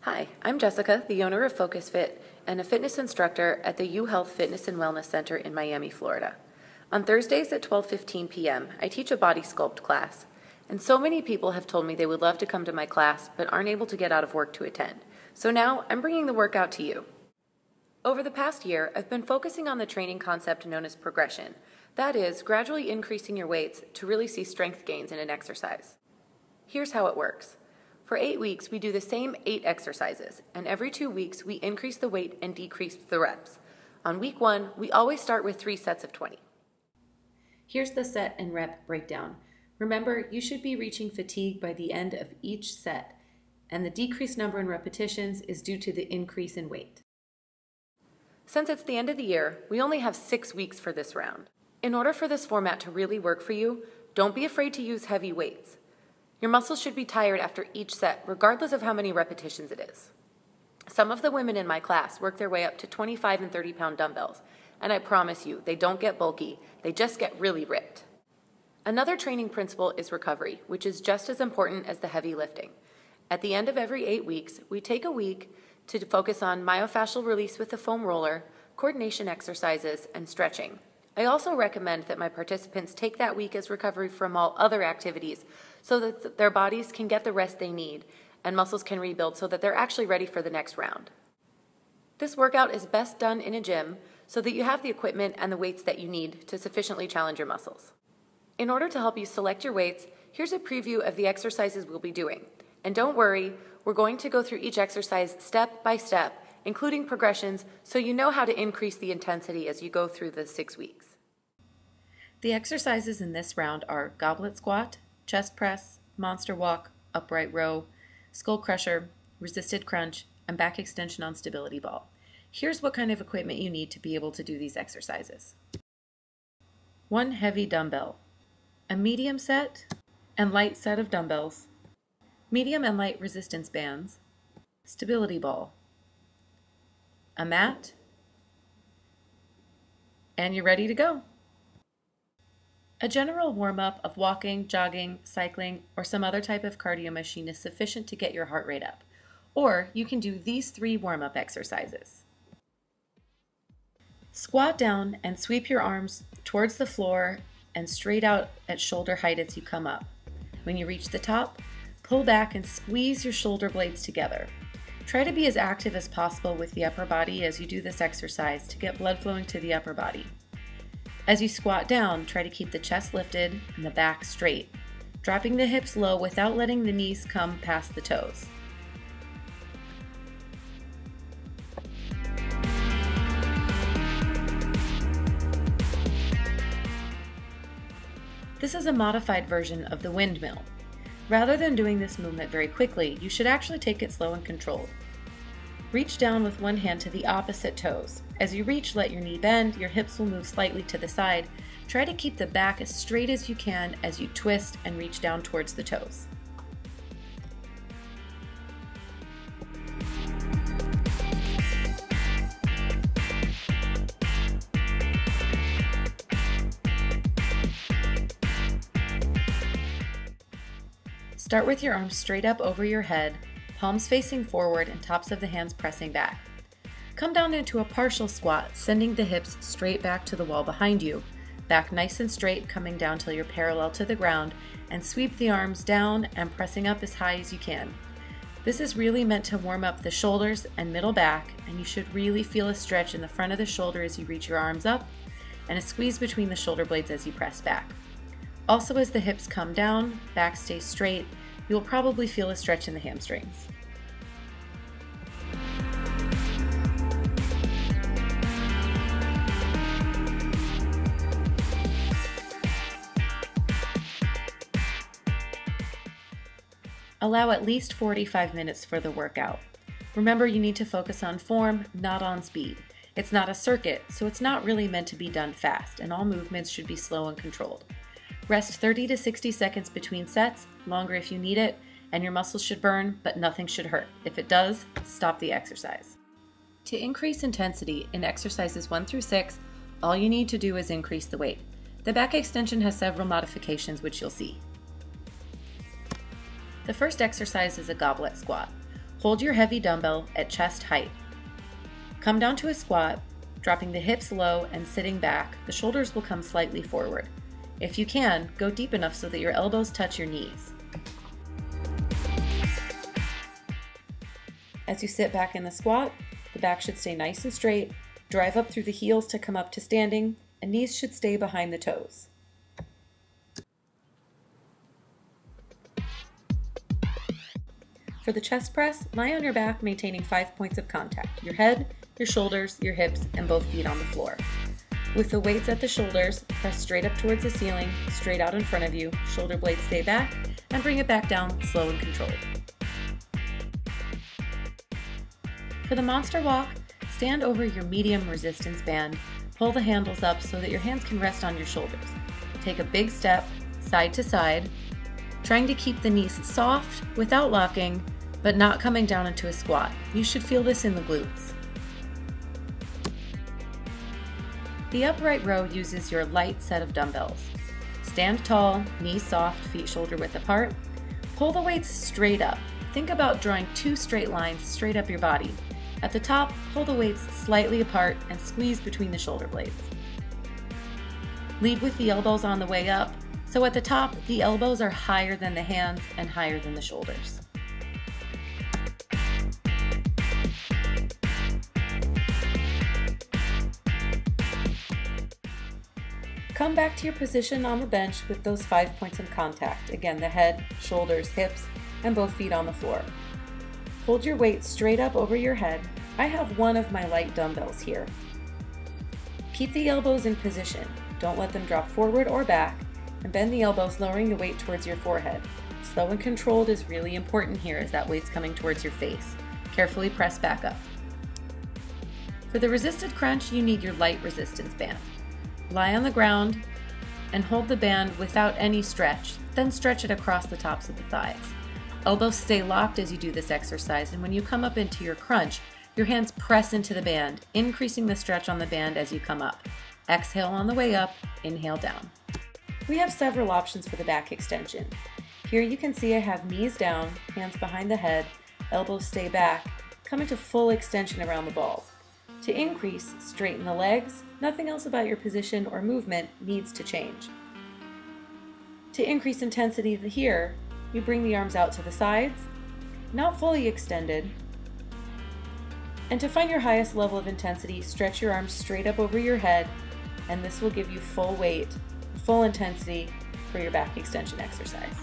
Hi, I'm Jessica, the owner of Focus Fit and a fitness instructor at the U Health Fitness and Wellness Center in Miami, Florida. On Thursdays at 12:15 p.m., I teach a body sculpt class, and so many people have told me they would love to come to my class but aren't able to get out of work to attend. So now I'm bringing the workout to you. Over the past year, I've been focusing on the training concept known as progression. That is, gradually increasing your weights to really see strength gains in an exercise. Here's how it works. For 8 weeks, we do the same 8 exercises, and every 2 weeks, we increase the weight and decrease the reps. On week 1, we always start with 3 sets of 20. Here's the set and rep breakdown. Remember, you should be reaching fatigue by the end of each set, and the decreased number in repetitions is due to the increase in weight. Since it's the end of the year, we only have 6 weeks for this round. In order for this format to really work for you, don't be afraid to use heavy weights. Your muscles should be tired after each set, regardless of how many repetitions it is. Some of the women in my class work their way up to 25 and 30-pound dumbbells, and I promise you, they don't get bulky, they just get really ripped. Another training principle is recovery, which is just as important as the heavy lifting. At the end of every 8 weeks, we take a week to focus on myofascial release with the foam roller, coordination exercises, and stretching. I also recommend that my participants take that week as recovery from all other activities so that their bodies can get the rest they need and muscles can rebuild so that they're actually ready for the next round. This workout is best done in a gym so that you have the equipment and the weights that you need to sufficiently challenge your muscles. In order to help you select your weights, here's a preview of the exercises we'll be doing. And don't worry, we're going to go through each exercise step by step, including progressions, so you know how to increase the intensity as you go through the 6 weeks. The exercises in this round are goblet squat, chest press, monster walk, upright row, skull crusher, resisted crunch, and back extension on stability ball. Here's what kind of equipment you need to be able to do these exercises. 1 heavy dumbbell, a medium set and light set of dumbbells, medium and light resistance bands, stability ball, a mat, and you're ready to go. A general warm-up of walking, jogging, cycling, or some other type of cardio machine is sufficient to get your heart rate up. Or you can do these 3 warm-up exercises. Squat down and sweep your arms towards the floor and straight out at shoulder height as you come up. When you reach the top, pull back and squeeze your shoulder blades together. Try to be as active as possible with the upper body as you do this exercise to get blood flowing to the upper body. As you squat down, try to keep the chest lifted and the back straight, dropping the hips low without letting the knees come past the toes. This is a modified version of the windmill. Rather than doing this movement very quickly, you should actually take it slow and controlled. Reach down with one hand to the opposite toes. As you reach, let your knee bend, your hips will move slightly to the side. Try to keep the back as straight as you can as you twist and reach down towards the toes. Start with your arms straight up over your head, palms facing forward and tops of the hands pressing back. Come down into a partial squat, sending the hips straight back to the wall behind you. Back nice and straight, coming down till you're parallel to the ground, and sweep the arms down and pressing up as high as you can. This is really meant to warm up the shoulders and middle back, and you should really feel a stretch in the front of the shoulder as you reach your arms up, and a squeeze between the shoulder blades as you press back. Also, as the hips come down, back stays straight, you'll probably feel a stretch in the hamstrings. Allow at least 45 minutes for the workout. Remember, you need to focus on form, not on speed. It's not a circuit, so it's not really meant to be done fast, and all movements should be slow and controlled. Rest 30 to 60 seconds between sets, longer if you need it, and your muscles should burn, but nothing should hurt. If it does, stop the exercise. To increase intensity in exercises 1 through 6, all you need to do is increase the weight. The back extension has several modifications which you'll see. The first exercise is a goblet squat. Hold your heavy dumbbell at chest height. Come down to a squat, dropping the hips low and sitting back. The shoulders will come slightly forward. If you can, go deep enough so that your elbows touch your knees. As you sit back in the squat, the back should stay nice and straight, drive up through the heels to come up to standing, and knees should stay behind the toes. For the chest press, lie on your back maintaining 5 points of contact: your head, your shoulders, your hips, and both feet on the floor. With the weights at the shoulders, press straight up towards the ceiling, straight out in front of you, shoulder blades stay back, and bring it back down slow and controlled. For the monster walk, stand over your medium resistance band, pull the handles up so that your hands can rest on your shoulders. Take a big step, side to side, trying to keep the knees soft without locking, but not coming down into a squat. You should feel this in the glutes. The upright row uses your light set of dumbbells. Stand tall, knees soft, feet shoulder width apart. Pull the weights straight up. Think about drawing 2 straight lines straight up your body. At the top, pull the weights slightly apart and squeeze between the shoulder blades. Lead with the elbows on the way up, so at the top, the elbows are higher than the hands and higher than the shoulders. Come back to your position on the bench with those 5 points of contact. Again, the head, shoulders, hips, and both feet on the floor. Hold your weight straight up over your head. I have one of my light dumbbells here. Keep the elbows in position. Don't let them drop forward or back, and bend the elbows, lowering the weight towards your forehead. Slow and controlled is really important here as that weight's coming towards your face. Carefully press back up. For the resisted crunch, you need your light resistance band. Lie on the ground and hold the band without any stretch, then stretch it across the tops of the thighs. Elbows stay locked as you do this exercise, and when you come up into your crunch, your hands press into the band, increasing the stretch on the band as you come up. Exhale on the way up, inhale down. We have several options for the back extension. Here you can see I have knees down, hands behind the head, elbows stay back, coming to full extension around the balls. To increase, straighten the legs. Nothing else about your position or movement needs to change. To increase intensity here, you bring the arms out to the sides, not fully extended. And to find your highest level of intensity, stretch your arms straight up over your head, and this will give you full weight, full intensity for your back extension exercise.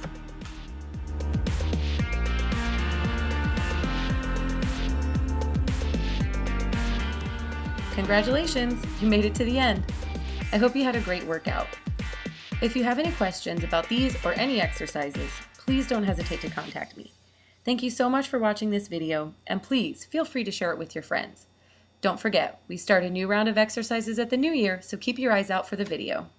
Congratulations, you made it to the end. I hope you had a great workout. If you have any questions about these or any exercises, please don't hesitate to contact me. Thank you so much for watching this video, and please feel free to share it with your friends. Don't forget, we start a new round of exercises at the new year, so keep your eyes out for the video.